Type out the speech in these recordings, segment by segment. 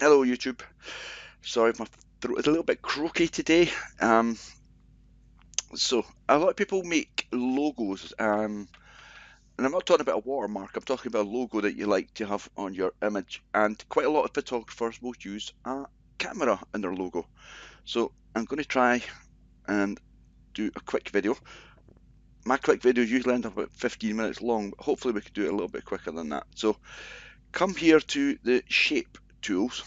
Hello YouTube. Sorry if my throat is a little bit croaky today. So a lot of people make logos, and I'm not talking about a watermark, I'm talking about a logo that you like to have on your image, and quite a lot of photographers will use a camera in their logo. So I'm going to try and do a quick video. My quick videos usually end up about 15 minutes long, but hopefully we can do it a little bit quicker than that. So come here to the shape tools.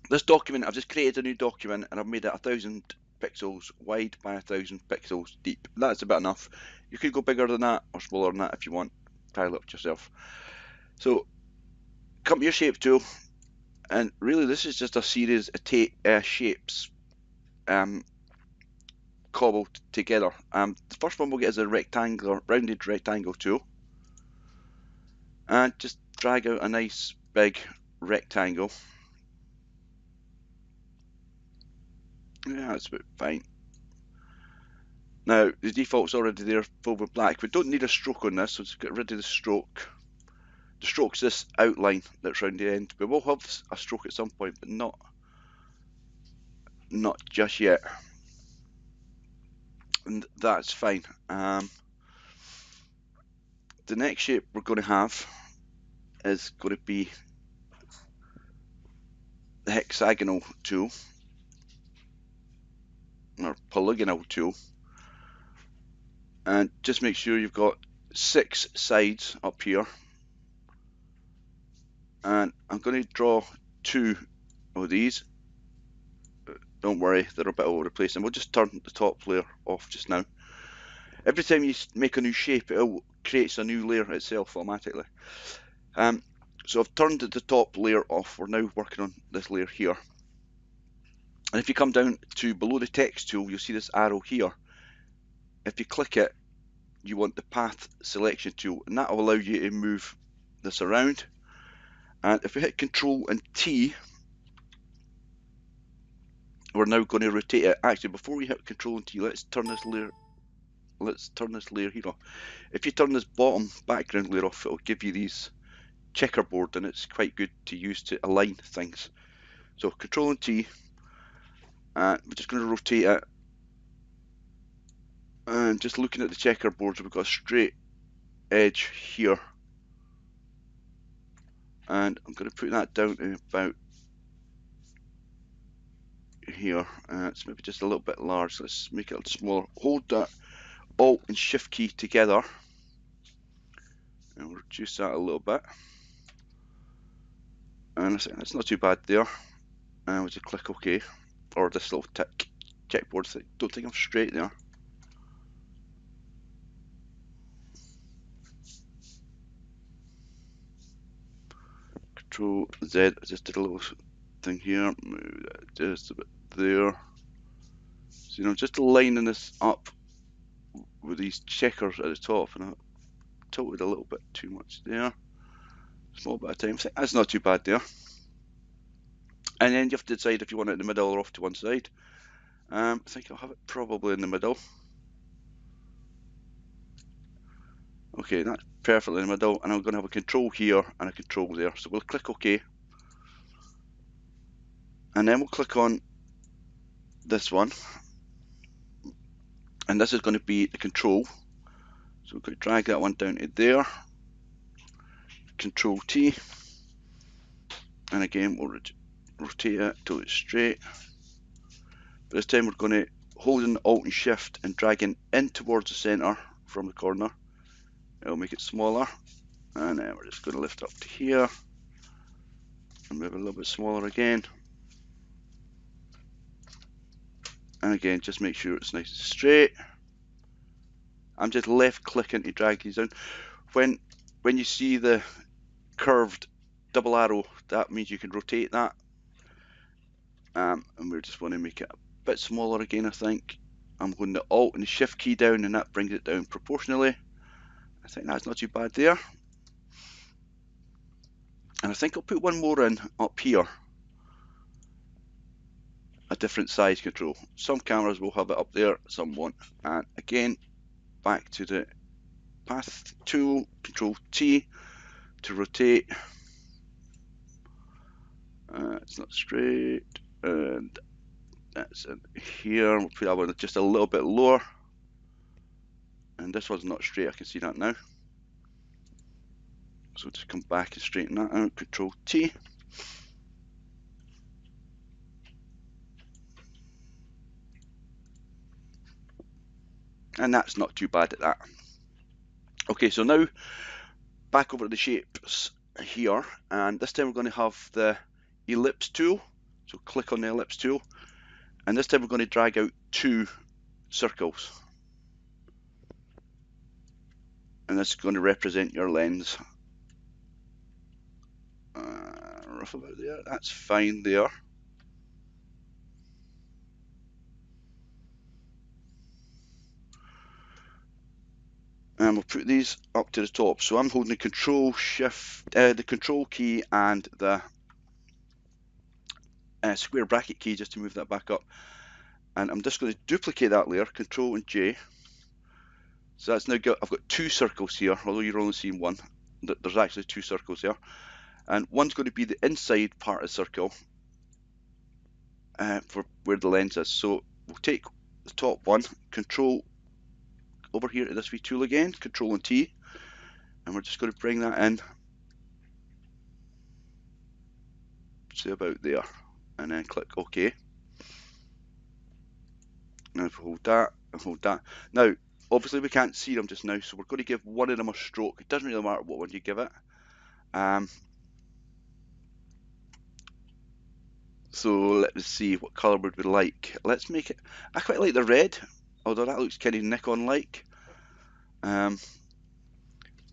This document, I've just created a new document and I've made it 1000 pixels wide by 1000 pixels deep. That's about enough. You could go bigger than that or smaller than that if you want. Tile it up yourself. So come to your shape tool, and really this is just a series of shapes cobbled together. The first one we'll get is a rectangular, rounded rectangle tool, and just drag out a nice big rectangle. Yeah, that's about fine. Now, the default's already there, full with black. We don't need a stroke on this, so let's get rid of the stroke. The stroke's this outline that's round the end. We will have a stroke at some point, but not just yet. And that's fine. The next shape we're going to have is going to be the hexagonal tool, or polygonal tool. And just make sure you've got 6 sides up here. And I'm going to draw 2 of these. Don't worry, they're a bit all over the place, and we'll just turn the top layer off just now. Every time you make a new shape, it creates a new layer itself automatically. So I've turned the top layer off. We're now working on this layer here. And if you come down to below the text tool, you'll see this arrow here. If you click it, you want the path selection tool, and that will allow you to move this around. And if we hit Control and T, we're now going to rotate it. Actually, before we hit Control and T, let's turn this layer here off. If you turn this bottom background layer off, it'll give you these checkerboard, and it's quite good to use to align things. So Control and T, and we're just going to rotate it. And just looking at the checkerboards, we've got a straight edge here, and I'm going to put that down to about here. It's maybe just a little bit large. Let's make it smaller. Hold that Alt and Shift key together, and we'll reduce that a little bit. And that's not too bad there. And we'll just click OK, or this little tick checkboard thing. Don't think I'm straight there. Control Z. I just did a little thing here. Move that just a bit there. So just lining this up with these checkers at the top, and I tilted a little bit too much there. Small bit of time. I think that's not too bad there. And then you have to decide if you want it in the middle or off to one side. I think I'll have it probably in the middle. Okay, that's perfectly in the middle, and I'm going to have a control here and a control there. So we'll click OK, and then we'll click on this one, and this is going to be the control. So we're going to drag that one down to there. Control T, and again we'll rotate it till it's straight. But this time we're going to hold in Alt and Shift and dragging in towards the center from the corner. It'll make it smaller, and then we're just going to lift up to here and move a little bit smaller again. And again, just make sure it's nice and straight. I'm just left clicking to drag these down. When you see the curved double arrow, that means you can rotate that. And we just want to make it a bit smaller again, I think. I'm going the Alt and the Shift key down, and that brings it down proportionally. I think that's not too bad there. And I think I'll put one more in up here. A different size control. Some cameras will have it up there, some won't. And again, back to the path tool, Control T to rotate. That's not straight, and that's in here. We'll put that one just a little bit lower, and this one's not straight. I can see that now. So just come back and straighten that out. Control T. And that's not too bad at that. Okay, so now back over to the shapes here, and this time we're going to have the ellipse tool. So click on the ellipse tool, and this time we're going to drag out 2 circles. And this is going to represent your lens. Rough about there, that's fine there. And we'll put these up to the top. So I'm holding the control key and the square bracket key just to move that back up. And I'm just going to duplicate that layer, Control and J. So that's now I've got 2 circles here, although you're only seeing one. There's actually 2 circles here. And one's going to be the inside part of the circle for where the lens is. So we'll take the top one, Control over here to this wee tool again, Control and T, and we're just going to bring that in to about there, and then click OK. Now if we hold that and hold that. Now, obviously we can't see them just now, so we're going to give one of them a stroke. It doesn't really matter what one you give it. So let's see, what colour would we like? Let's make it, I quite like the red, although that looks kind of Nikon-like. And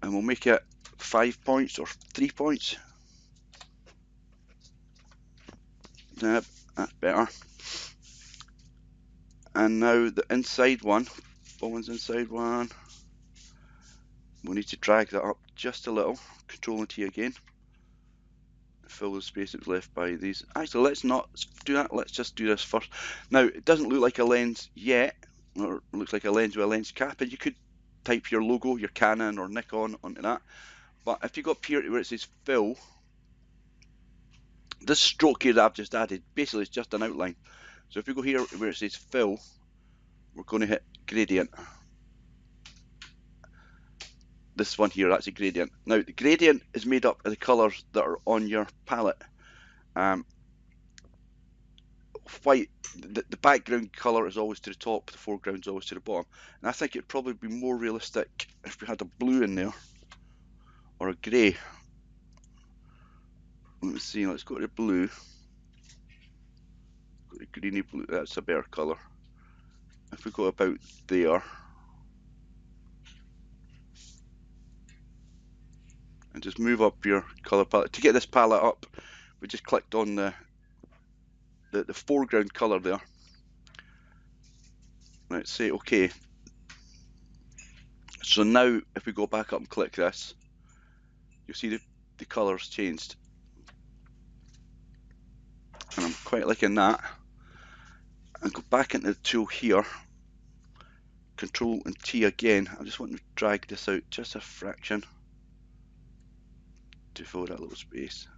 we'll make it 5 points or 3 points. Yep, that's better. And now the inside one, Owen's inside one, we'll need to drag that up just a little. Control and T again. Fill the space that's left by these. Actually, let's not do that. Let's just do this first. Now, it doesn't look like a lens yet, or it looks like a lens with a lens cap, and you could type your logo, your Canon or Nikon onto that. But if you go up here where it says fill, this stroke here that I've just added, basically it's just an outline. So if we go here where it says fill, we're going to hit gradient. This one here, that's a gradient. Now the gradient is made up of the colours that are on your palette. White, the background colour is always to the top, the foreground is always to the bottom. And I think it'd probably be more realistic if we had a blue in there, or a grey. Let's see, let's go to the blue. Go to greeny blue, that's a better colour. If we go about there, and just move up your colour palette. To get this palette up, we just clicked on the foreground colour there. Let's say OK. So now if we go back up and click this, you'll see the colours changed. And I'm quite liking that. And go back into the tool here, Control and T again. I just want to drag this out just a fraction to fill that little space.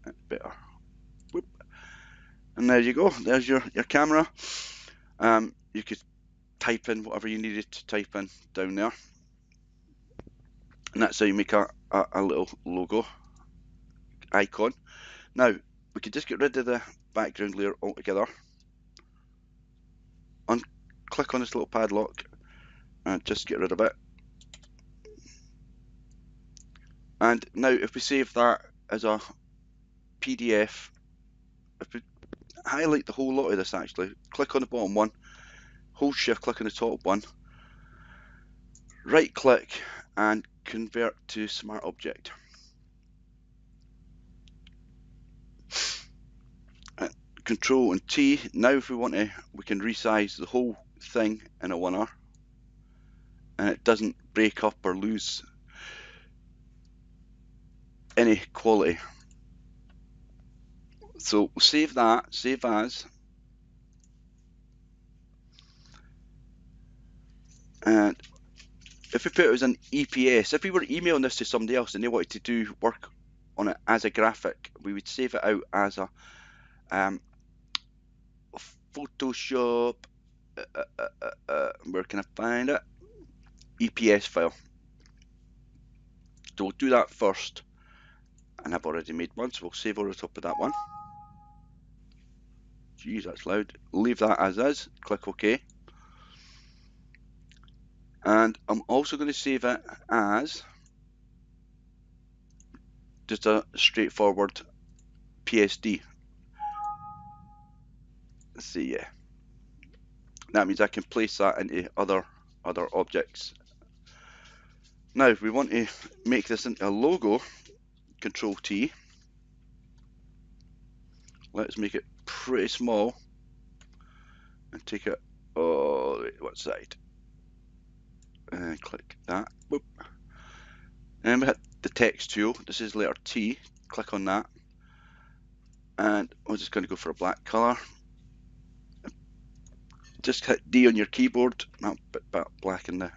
That's better. Whoop. And there you go, there's your camera. You could type in whatever you needed to type in down there. And that's how you make a little logo icon. Now, we could just get rid of the background layer altogether. Click on this little padlock and just get rid of it. And now if we save that as a PDF, if we highlight the whole lot of this actually, click on the bottom one, hold shift, click on the top one, right click and convert to smart object. Control and T. Now if we want to, we can resize the whole thing in a 1R and it doesn't break up or lose any quality. So we'll save that, save as, and if we put it as an EPS, if we were emailing this to somebody else and they wanted to do work on it as a graphic. We would save it out as a Photoshop, where can I find it? EPS file. So we'll do that first, and I've already made one, so we'll save over the top of that one. Jeez, that's loud. Leave that as is, click OK. And I'm also going to save it as just a straightforward PSD. Let's see, yeah. That means I can place that into other objects. Now, if we want to make this into a logo, Control T. Let's make it pretty small and take it all the way to one side. And click that. Boop. And we hit the text tool. This is letter T. Click on that. And we're just going to go for a black colour. Just hit D on your keyboard. I'll put black in the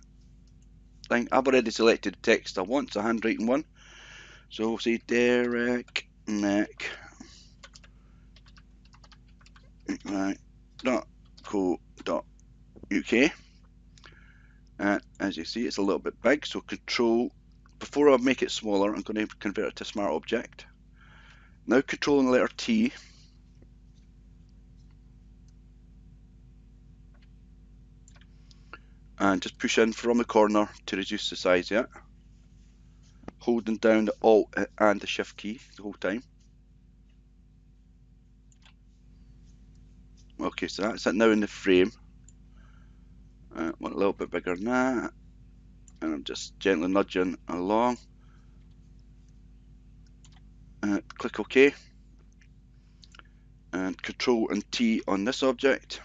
thing. I've already selected the text I want, it's a handwriting one. So we'll say Derek Nick .co.uk. And as you see, it's a little bit big, so Control, before I make it smaller, I'm going to convert it to Smart Object. Now Control and the letter T. And just push in from the corner to reduce the size of it. Holding down the Alt and the Shift key the whole time. Okay, so that's it now in the frame. Want a little bit bigger than that. And I'm just gently nudging along. Click OK. And Control and T on this object.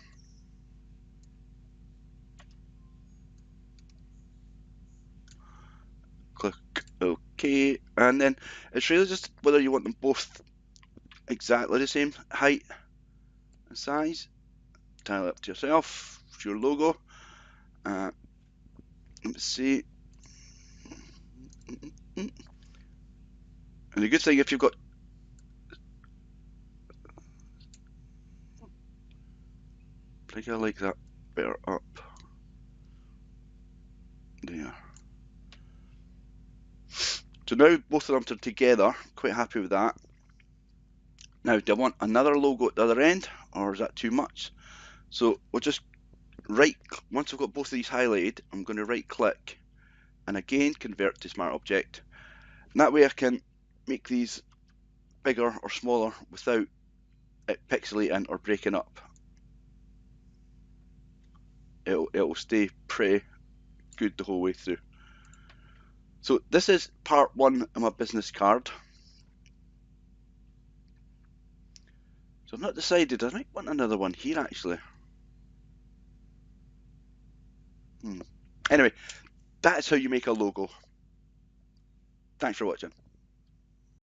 Click OK. And then it's really just whether you want them both exactly the same height and size. Tile it up to yourself. It's your logo. Let's see. And the good thing, if you've got I think I like that better up there. So now both of them are together, quite happy with that. Now, do I want another logo at the other end, or is that too much? So we'll just once I've got both of these highlighted, I'm going to right click and again convert to Smart Object. And that way I can make these bigger or smaller without it pixelating or breaking up. It'll stay pretty good the whole way through. So this is part one of my business card. So I've not decided, I might want another one here actually. Anyway, that's how you make a logo. Thanks for watching.